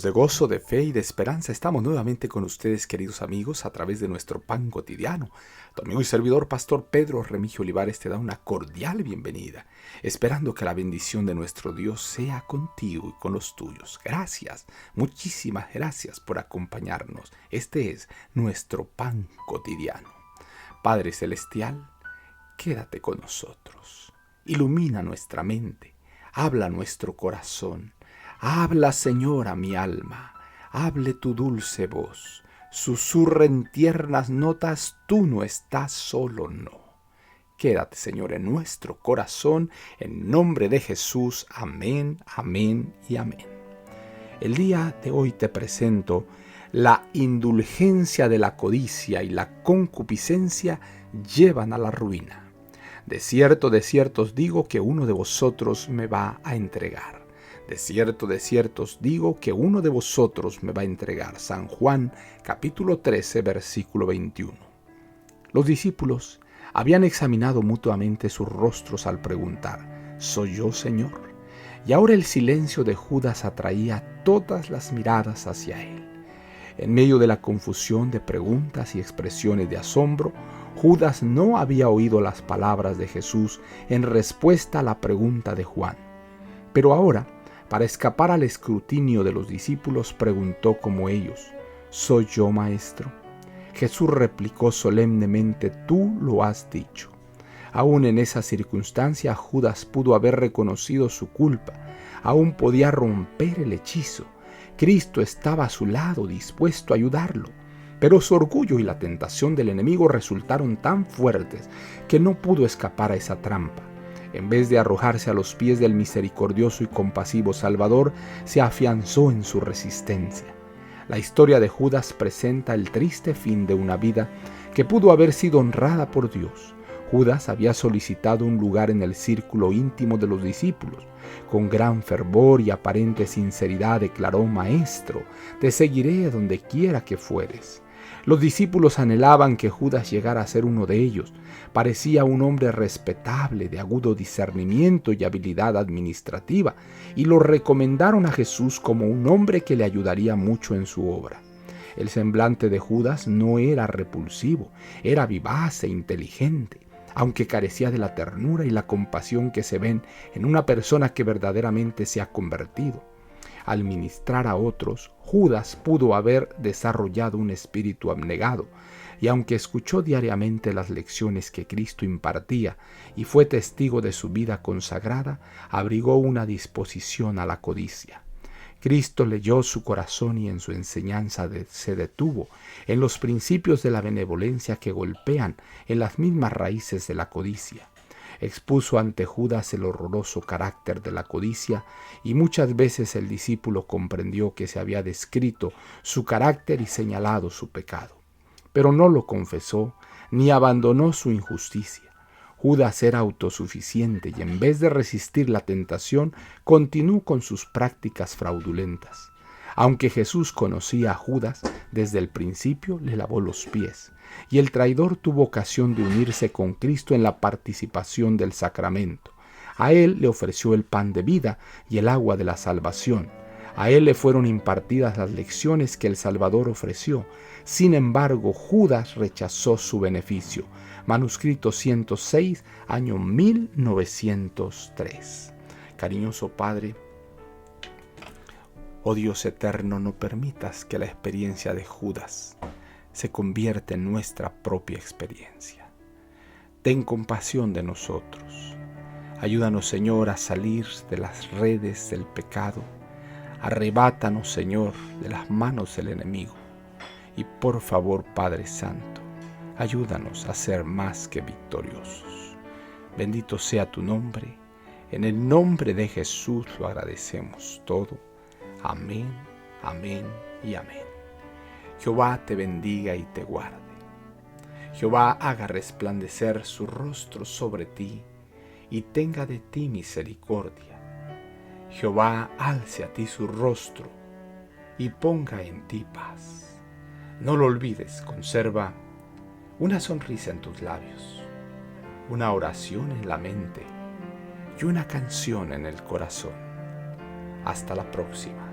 De gozo, de fe y de esperanza estamos nuevamente con ustedes, queridos amigos, a través de nuestro pan cotidiano. Tu amigo y servidor, Pastor Pedro Remigio Olivares, te da una cordial bienvenida, esperando que la bendición de nuestro Dios sea contigo y con los tuyos. Gracias, muchísimas gracias por acompañarnos. Este es nuestro pan cotidiano. Padre Celestial, quédate con nosotros. Ilumina nuestra mente, habla nuestro corazón. Habla, Señor, a mi alma, hable tu dulce voz, susurra en tiernas notas, tú no estás solo, no. Quédate, Señor, en nuestro corazón, en nombre de Jesús, amén, amén y amén. El día de hoy te presento la indulgencia de la codicia y la concupiscencia llevan a la ruina. De cierto os digo que uno de vosotros me va a entregar. De cierto os digo que uno de vosotros me va a entregar. San Juan, capítulo 13, versículo 21. Los discípulos habían examinado mutuamente sus rostros al preguntar, ¿soy yo, Señor? Y ahora el silencio de Judas atraía todas las miradas hacia él. En medio de la confusión de preguntas y expresiones de asombro, Judas no había oído las palabras de Jesús en respuesta a la pregunta de Juan. Pero ahora, para escapar al escrutinio de los discípulos, preguntó como ellos, ¿soy yo, maestro? Jesús replicó solemnemente, tú lo has dicho. Aún en esa circunstancia, Judas pudo haber reconocido su culpa, aún podía romper el hechizo. Cristo estaba a su lado, dispuesto a ayudarlo, pero su orgullo y la tentación del enemigo resultaron tan fuertes que no pudo escapar a esa trampa. En vez de arrojarse a los pies del misericordioso y compasivo Salvador, se afianzó en su resistencia. La historia de Judas presenta el triste fin de una vida que pudo haber sido honrada por Dios. Judas había solicitado un lugar en el círculo íntimo de los discípulos. Con gran fervor y aparente sinceridad declaró, Maestro, te seguiré a donde quiera que fueres. Los discípulos anhelaban que Judas llegara a ser uno de ellos. Parecía un hombre respetable, de agudo discernimiento y habilidad administrativa, y lo recomendaron a Jesús como un hombre que le ayudaría mucho en su obra. El semblante de Judas no era repulsivo, era vivaz e inteligente, aunque carecía de la ternura y la compasión que se ven en una persona que verdaderamente se ha convertido. Al ministrar a otros, Judas pudo haber desarrollado un espíritu abnegado, y aunque escuchó diariamente las lecciones que Cristo impartía y fue testigo de su vida consagrada, abrigó una disposición a la codicia. Cristo leyó su corazón y en su enseñanza se detuvo en los principios de la benevolencia que golpean en las mismas raíces de la codicia. Expuso ante Judas el horroroso carácter de la codicia y muchas veces el discípulo comprendió que se había descrito su carácter y señalado su pecado. Pero no lo confesó ni abandonó su injusticia. Judas era autosuficiente y en vez de resistir la tentación, continuó con sus prácticas fraudulentas. Aunque Jesús conocía a Judas, desde el principio le lavó los pies, y el traidor tuvo ocasión de unirse con Cristo en la participación del sacramento. A él le ofreció el pan de vida y el agua de la salvación. A él le fueron impartidas las lecciones que el Salvador ofreció. Sin embargo, Judas rechazó su beneficio. Manuscrito 106, año 1903. Cariñoso Padre, oh Dios eterno, no permitas que la experiencia de Judas se convierta en nuestra propia experiencia. Ten compasión de nosotros. Ayúdanos, Señor, a salir de las redes del pecado. Arrebátanos, Señor, de las manos del enemigo. Y por favor, Padre Santo, ayúdanos a ser más que victoriosos. Bendito sea tu nombre. En el nombre de Jesús lo agradecemos todo. Amén, amén y amén. Jehová te bendiga y te guarde. Jehová haga resplandecer su rostro sobre ti y tenga de ti misericordia. Jehová alce a ti su rostro y ponga en ti paz. No lo olvides, conserva una sonrisa en tus labios, una oración en la mente y una canción en el corazón. Hasta la próxima.